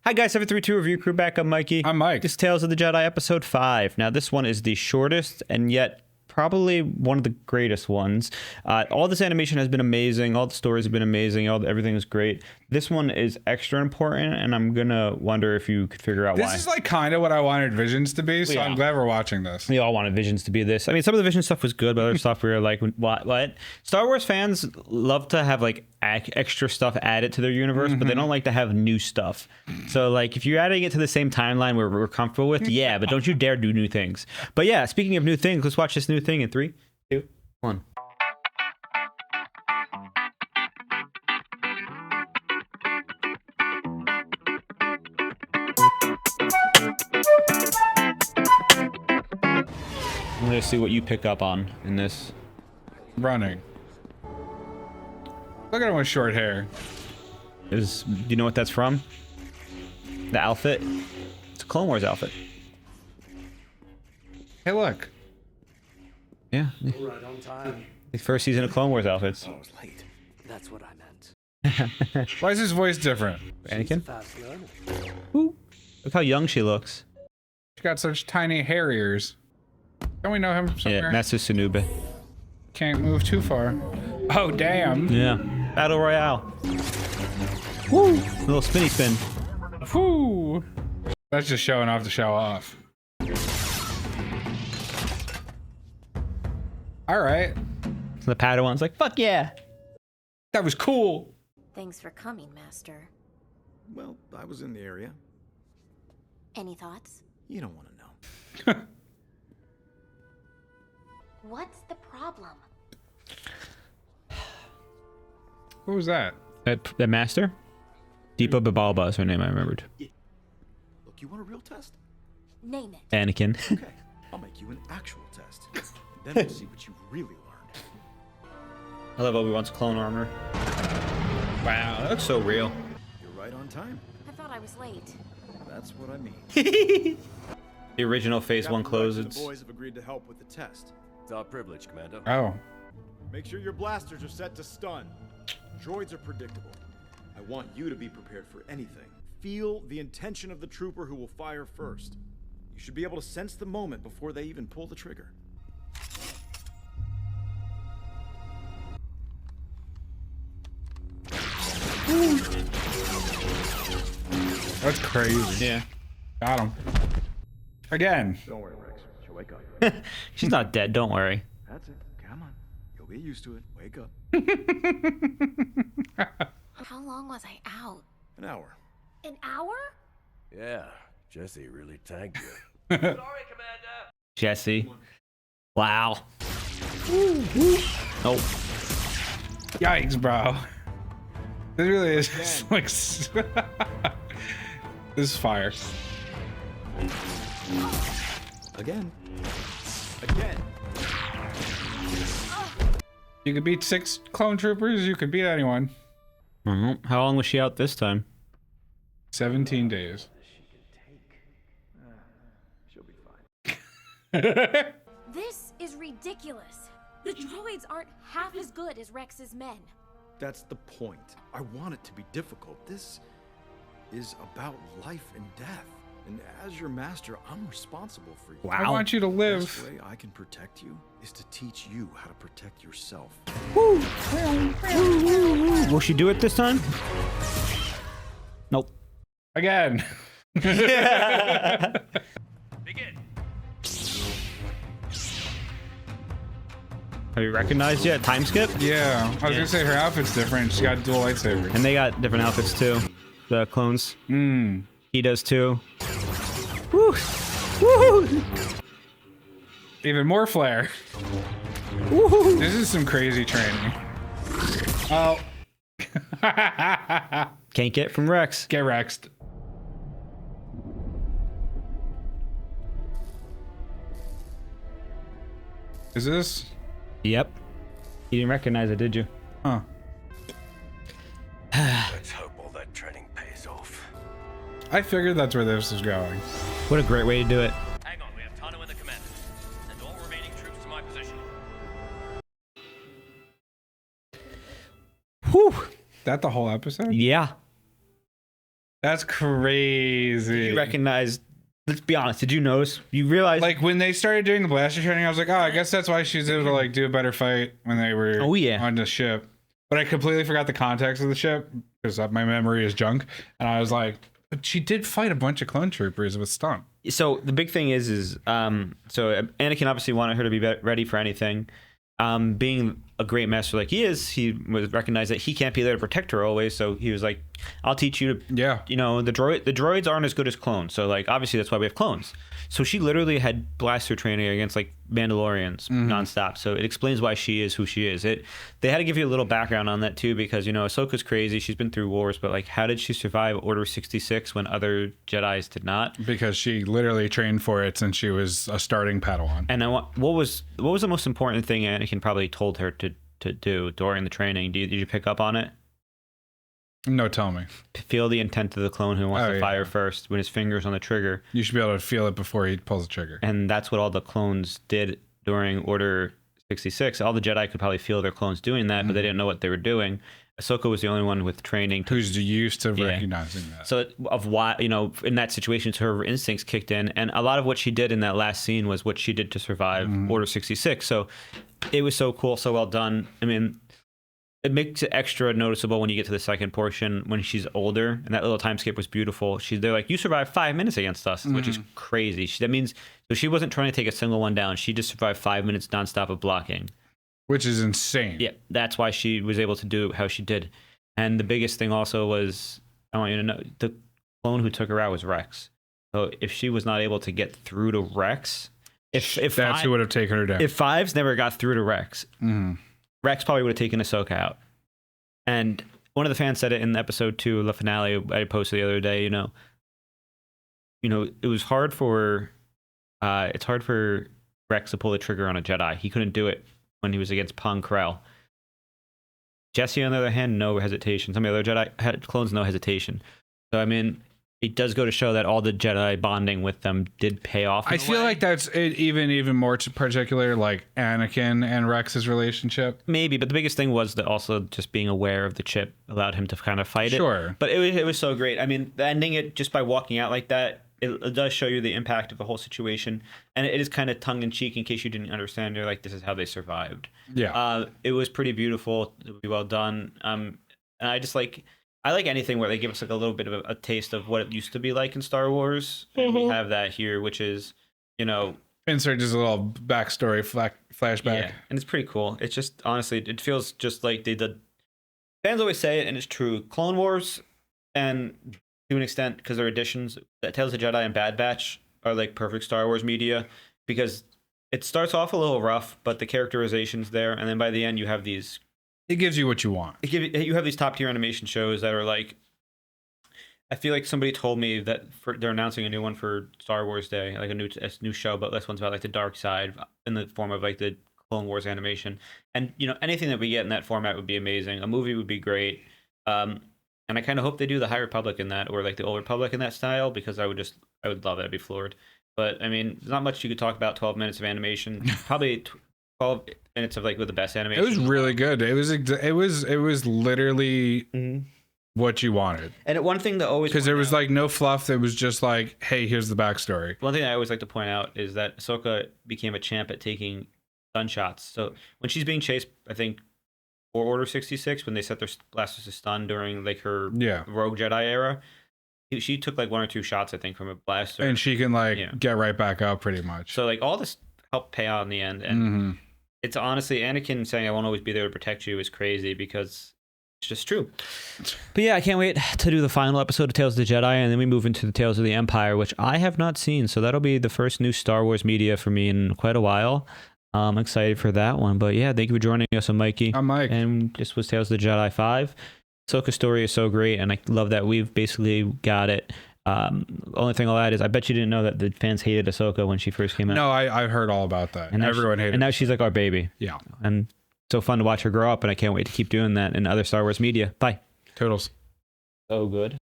Hi guys, 732 Review Crew back. I'm Mikey. I'm Mike. This is Tales of the Jedi episode 5. Now this one is the shortest and yet probably one of the greatest ones. All this animation has been amazing. All the stories have been amazing. Everything is great. This one is extra important, and I'm gonna wonder if you could figure out why. This is like kind of what I wanted Visions to be, so Yeah. I'm glad we're watching this. We all wanted Visions to be this. I mean, some of the Vision stuff was good, but other stuff we were like, what? Star Wars fans love to have like extra stuff added to their universe, but they don't like to have new stuff. So like, if you're adding it to the same timeline where we're comfortable with, yeah, but don't you dare do new things. But yeah, speaking of new things, let's watch this new thing in 3, 2, 1. I'm gonna see what you pick up on in this. Running. Look at him with short hair. Do you know what that's from? The outfit? It's a Clone Wars outfit. Hey, look. Yeah. Right on time. The first season of Clone Wars outfits. I was late. That's what I meant. Why is his voice different? Anakin? Fast learner. Ooh. Look how young she looks. She's got such tiny hair ears. Don't we know him from somewhere? Yeah, Master Sunube. Can't move too far. Oh, damn. Yeah. Battle Royale. Woo! A little spinny spin. Whoo. That's just showing off to show off. All right. The Padawan's like, fuck yeah. That was cool. Thanks for coming, Master. Well, I was in the area. Any thoughts? You don't want to know. What's the problem? What was that? That Master? Deepa Babalba is her name, I remembered. Look, you want a real test? Name it. Anakin. Okay, I'll make you an actual test. Then we'll see what you really learned. I love Obi-Wan's clone armor. Wow, that looks so real. You're right on time. I thought I was late. That's what I mean. The original Phase 1 The closes. boys have agreed to help with the test. It's our privilege, Commander. Oh. Make sure your blasters are set to stun. Droids are predictable. I want you to be prepared for anything. Feel the intention of the trooper who will fire first. You should be able to sense the moment before they even pull the trigger. That's crazy. Yeah. Got him. Again. Don't worry, Rex. She'll wake up. She's not dead, don't worry. That's it. Come on. You'll get used to it. Wake up. How long was I out? An hour. An hour? Yeah, Jesse really tagged you. Sorry, Commander. Jesse. Wow. Oh. Yikes, bro. This really is just like... This is fire. Again. Again. You could beat 6 clone troopers, you could beat anyone. How long was she out this time? 17 days. She'll be fine. This is ridiculous. The droids aren't half as good as Rex's men. That's the point. I want it to be difficult. This is about life and death. And as your master, I'm responsible for you. I want you to The live. best way I can protect you is to teach you how to protect yourself. Will she do it this time? Nope. Again. Begin. Have you recognized yet? Time skip? Yeah. I was gonna say her outfit's different. She got dual lightsabers. And they got different outfits too. The clones. Hmm. He does too. Woo! Woo! Even more flair. Woo! This is some crazy training. Oh. Can't get from Rex. Get Rexed. Is this? Yep. You didn't recognize it, did you? Huh. Let's hope all that training pays off. I figured that's where this was going. What a great way to do it. Hang on, we have Tano in the command. Send all remaining troops to my position. Whew. That the whole episode? Yeah. That's crazy. You recognize. Let's be honest. Did you notice? You realize? Like when they started doing the blaster training, I was like, oh, I guess that's why she was able to like do a better fight when they were on the ship. But I completely forgot the context of the ship because my memory is junk. And I was like, but she did fight a bunch of clone troopers with stun. So the big thing is so Anakin obviously wanted her to be ready for anything. Being a great master like he is, he was recognized that he can't be there to protect her always. So he was like, "I'll teach you to." Yeah. You know, the droids aren't as good as clones. So like, obviously that's why we have clones. So she literally had blaster training against like Mandalorians nonstop. So it explains why she is who she is. They had to give you a little background on that too, because you know Ahsoka's crazy. She's been through wars, but like, how did she survive Order 66 when other Jedis did not? Because she literally trained for it since she was a starting Padawan. And what was the most important thing Anakin probably told her to do during the training? Did you pick up on it? No, tell me. Feel the intent of the clone who wants to fire first when his finger's on the trigger. You should be able to feel it before he pulls the trigger. And that's what all the clones did during Order 66. All the Jedi could probably feel their clones doing that, but they didn't know what they were doing. Ahsoka was the only one with training. Who's used to recognizing that. So of why, you know, in that situation, her instincts kicked in. And a lot of what she did in that last scene was what she did to survive Order 66. So it was so cool, so well done. I mean, it makes it extra noticeable when you get to the second portion when she's older, and that little time skip was beautiful. They're like, you survived 5 minutes against us, which is crazy. That means so she wasn't trying to take a single one down. She just survived 5 minutes nonstop of blocking, which is insane. Yeah, that's why she was able to do how she did. And the biggest thing also was, I want you to know, the clone who took her out was Rex. So if she was not able to get through to Rex, if that's who would have taken her down. If Fives never got through to Rex. Rex probably would have taken Ahsoka out. And one of the fans said it in episode 2, the finale I posted the other day, you know, it was hard for, it's hard for Rex to pull the trigger on a Jedi. He couldn't do it when he was against Pong Krell. Jesse, on the other hand, no hesitation. Some of the other Jedi had clones, no hesitation. So, I mean, it does go to show that all the Jedi bonding with them did pay off. I feel like that's even more particular, like Anakin and Rex's relationship. Maybe, but the biggest thing was that also just being aware of the chip allowed him to kind of fight it. Sure. But it was so great. I mean, ending it just by walking out like that, it does show you the impact of the whole situation. And it is kind of tongue-in-cheek in case you didn't understand. You're like, this is how they survived. Yeah. It was pretty beautiful. It was well done. And I just like... I like anything where they give us like a little bit of a taste of what it used to be like in Star Wars. And we have that here, which is, you know... Insert just a little backstory flashback. Yeah, and it's pretty cool. It's just, honestly, it feels just like they did... Fans always say it, and it's true. Clone Wars, and to an extent, because they're additions, that Tales of the Jedi and Bad Batch are like perfect Star Wars media, because it starts off a little rough, but the characterization's there, and then by the end you have these... It gives you what you want. You have these top tier animation shows that are like, I feel like somebody told me that they're announcing a new one for Star Wars Day, like a new show, but this one's about like the dark side in the form of like the Clone Wars animation. And you know, anything that we get in that format would be amazing. A movie would be great. And I kind of hope they do the High Republic in that, or like the Old Republic in that style, because I would love that. I'd be floored. But I mean, there's not much you could talk about. 12 minutes of animation, probably 12 minutes of like with the best animation. It was really good. It was literally what you wanted. And one thing that always, because there was like no fluff. It was just like, hey, here's the backstory. One thing I always like to point out is that Ahsoka became a champ at taking gunshots. So when she's being chased, I think for Order 66, when they set their blasters to stun during like her Rogue Jedi era, she took like 1 or 2 shots, I think, from a blaster, and she can like get right back up pretty much. So like all this helped pay out in the end. And it's honestly, Anakin saying I won't always be there to protect you is crazy, because it's just true. But yeah, I can't wait to do the final episode of Tales of the Jedi, and then we move into the Tales of the Empire, which I have not seen. So that'll be the first new Star Wars media for me in quite a while. I'm excited for that one. But yeah, thank you for joining us. I'm Mikey. I'm Mike. And this was Tales of the Jedi 5. Ahsoka's story is so great, and I love that we've basically got it. Only thing I'll add is I bet you didn't know that the fans hated Ahsoka when she first came out. No, I heard all about that. And everyone hated her. And now she's like our baby. Yeah. And so fun to watch her grow up, and I can't wait to keep doing that in other Star Wars media. Bye. Toodles. So good.